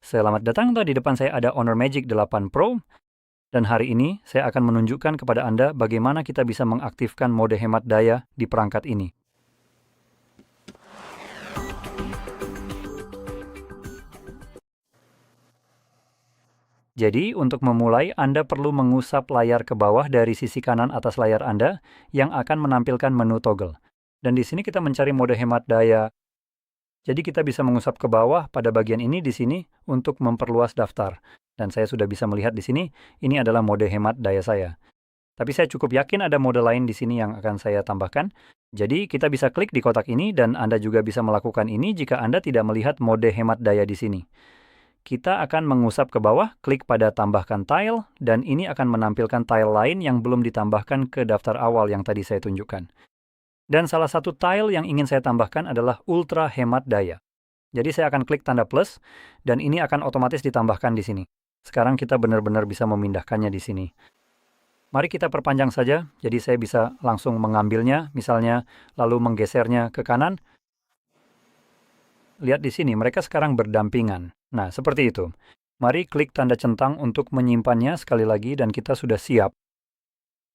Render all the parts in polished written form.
Selamat datang, di depan saya ada Honor Magic 8 Pro, dan hari ini saya akan menunjukkan kepada Anda bagaimana kita bisa mengaktifkan mode hemat daya di perangkat ini. Jadi, untuk memulai, Anda perlu mengusap layar ke bawah dari sisi kanan atas layar Anda yang akan menampilkan menu toggle. Dan di sini kita mencari mode hemat daya. Jadi kita bisa mengusap ke bawah pada bagian ini di sini untuk memperluas daftar. Dan saya sudah bisa melihat di sini, ini adalah mode hemat daya saya. Tapi saya cukup yakin ada mode lain di sini yang akan saya tambahkan. Jadi kita bisa klik di kotak ini dan Anda juga bisa melakukan ini jika Anda tidak melihat mode hemat daya di sini. Kita akan mengusap ke bawah, klik pada tambahkan tile, dan ini akan menampilkan tile lain yang belum ditambahkan ke daftar awal yang tadi saya tunjukkan. Dan salah satu tile yang ingin saya tambahkan adalah ultra hemat daya. Jadi saya akan klik tanda plus, dan ini akan otomatis ditambahkan di sini. Sekarang kita benar-benar bisa memindahkannya di sini. Mari kita perpanjang saja, jadi saya bisa langsung mengambilnya, misalnya, lalu menggesernya ke kanan. Lihat di sini, mereka sekarang berdampingan. Nah, seperti itu. Mari klik tanda centang untuk menyimpannya sekali lagi, dan kita sudah siap.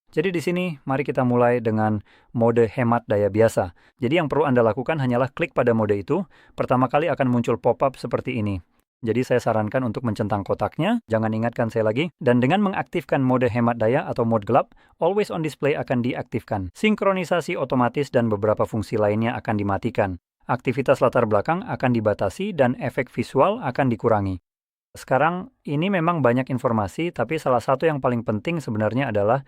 Jadi di sini, mari kita mulai dengan mode hemat daya biasa. Jadi yang perlu Anda lakukan hanyalah klik pada mode itu. Pertama kali akan muncul pop-up seperti ini. Jadi saya sarankan untuk mencentang kotaknya, jangan ingatkan saya lagi. Dan dengan mengaktifkan mode hemat daya atau mode gelap, always on display akan diaktifkan. Sinkronisasi otomatis dan beberapa fungsi lainnya akan dimatikan. Aktivitas latar belakang akan dibatasi dan efek visual akan dikurangi. Sekarang, ini memang banyak informasi, tapi salah satu yang paling penting sebenarnya adalah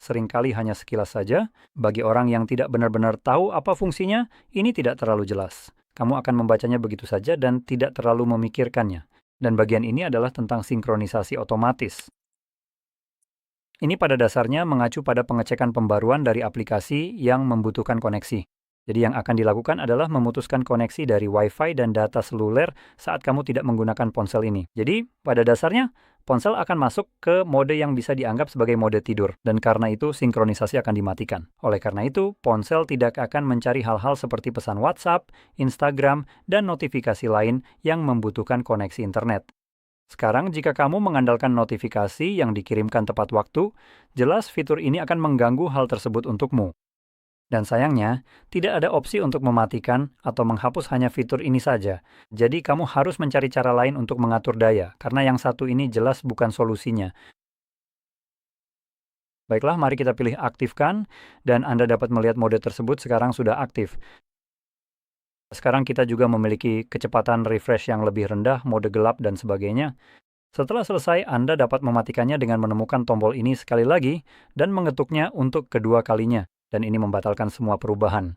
seringkali hanya sekilas saja. Bagi orang yang tidak benar-benar tahu apa fungsinya, ini tidak terlalu jelas. Kamu akan membacanya begitu saja dan tidak terlalu memikirkannya. Dan bagian ini adalah tentang sinkronisasi otomatis. Ini pada dasarnya mengacu pada pengecekan pembaruan dari aplikasi yang membutuhkan koneksi. Jadi yang akan dilakukan adalah memutuskan koneksi dari Wi-Fi dan data seluler saat kamu tidak menggunakan ponsel ini. Jadi, pada dasarnya, ponsel akan masuk ke mode yang bisa dianggap sebagai mode tidur. Dan karena itu, sinkronisasi akan dimatikan. Oleh karena itu, ponsel tidak akan mencari hal-hal seperti pesan WhatsApp, Instagram, dan notifikasi lain yang membutuhkan koneksi internet. Sekarang, jika kamu mengandalkan notifikasi yang dikirimkan tepat waktu, jelas fitur ini akan mengganggu hal tersebut untukmu. Dan sayangnya, tidak ada opsi untuk mematikan atau menghapus hanya fitur ini saja. Jadi kamu harus mencari cara lain untuk mengatur daya, karena yang satu ini jelas bukan solusinya. Baiklah, mari kita pilih aktifkan, dan Anda dapat melihat mode tersebut sekarang sudah aktif. Sekarang kita juga memiliki kecepatan refresh yang lebih rendah, mode gelap, dan sebagainya. Setelah selesai, Anda dapat mematikannya dengan menemukan tombol ini sekali lagi, dan mengetuknya untuk kedua kalinya. Dan ini membatalkan semua perubahan.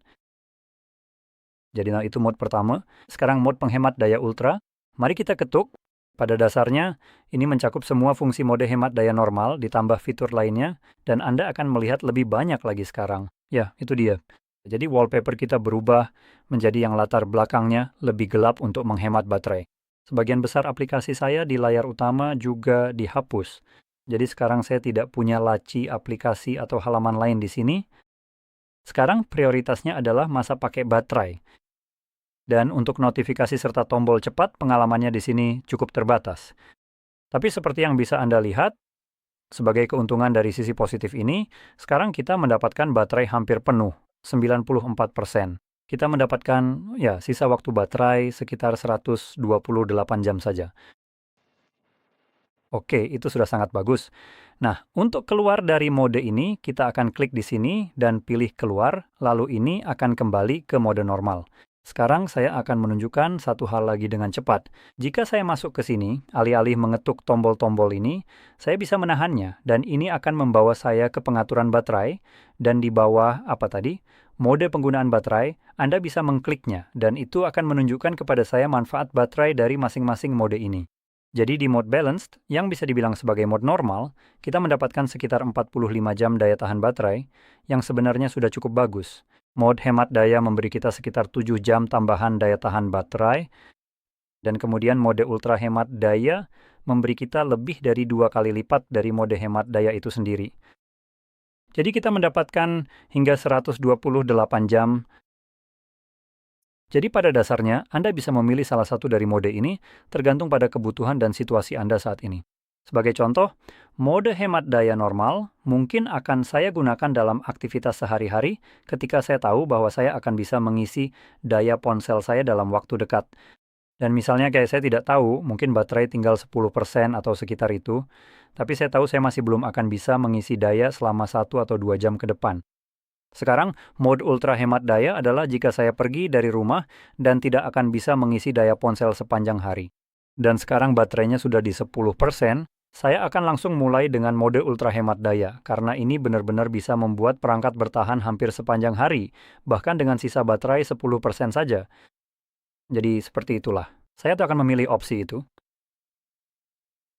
Jadi itu mode pertama. Sekarang mode penghemat daya ultra. Mari kita ketuk. Pada dasarnya, ini mencakup semua fungsi mode hemat daya normal ditambah fitur lainnya, dan Anda akan melihat lebih banyak lagi sekarang. Ya, itu dia. Jadi wallpaper kita berubah menjadi yang latar belakangnya lebih gelap untuk menghemat baterai. Sebagian besar aplikasi saya di layar utama juga dihapus. Jadi sekarang saya tidak punya laci aplikasi atau halaman lain di sini. Sekarang prioritasnya adalah masa pakai baterai. Dan untuk notifikasi serta tombol cepat, pengalamannya di sini cukup terbatas. Tapi seperti yang bisa Anda lihat, sebagai keuntungan dari sisi positif ini, sekarang kita mendapatkan baterai hampir penuh, 94%. Kita mendapatkan sisa waktu baterai sekitar 128 jam saja. Oke, itu sudah sangat bagus. Nah, untuk keluar dari mode ini, kita akan klik di sini dan pilih keluar, lalu ini akan kembali ke mode normal. Sekarang saya akan menunjukkan satu hal lagi dengan cepat. Jika saya masuk ke sini, alih-alih mengetuk tombol-tombol ini, saya bisa menahannya, dan ini akan membawa saya ke pengaturan baterai, dan di bawah, mode penggunaan baterai, Anda bisa mengkliknya, dan itu akan menunjukkan kepada saya manfaat baterai dari masing-masing mode ini. Jadi di mode balanced, yang bisa dibilang sebagai mode normal, kita mendapatkan sekitar 45 jam daya tahan baterai, yang sebenarnya sudah cukup bagus. Mode hemat daya memberi kita sekitar 7 jam tambahan daya tahan baterai, dan kemudian mode ultra hemat daya memberi kita lebih dari 2 kali lipat dari mode hemat daya itu sendiri. Jadi kita mendapatkan hingga 128 jam Jadi pada dasarnya, Anda bisa memilih salah satu dari mode ini tergantung pada kebutuhan dan situasi Anda saat ini. Sebagai contoh, mode hemat daya normal mungkin akan saya gunakan dalam aktivitas sehari-hari ketika saya tahu bahwa saya akan bisa mengisi daya ponsel saya dalam waktu dekat. Dan misalnya kayak saya tidak tahu, mungkin baterai tinggal 10% atau sekitar itu, tapi saya tahu saya masih belum akan bisa mengisi daya selama 1 atau 2 jam ke depan. Sekarang, mode ultra hemat daya adalah jika saya pergi dari rumah dan tidak akan bisa mengisi daya ponsel sepanjang hari. Dan sekarang baterainya sudah di 10%, saya akan langsung mulai dengan mode ultra hemat daya, karena ini benar-benar bisa membuat perangkat bertahan hampir sepanjang hari, bahkan dengan sisa baterai 10% saja. Jadi seperti itulah. Saya tuh akan memilih opsi itu.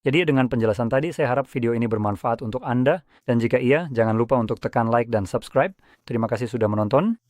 Jadi dengan penjelasan tadi, saya harap video ini bermanfaat untuk Anda, dan jika iya, jangan lupa untuk tekan like dan subscribe. Terima kasih sudah menonton.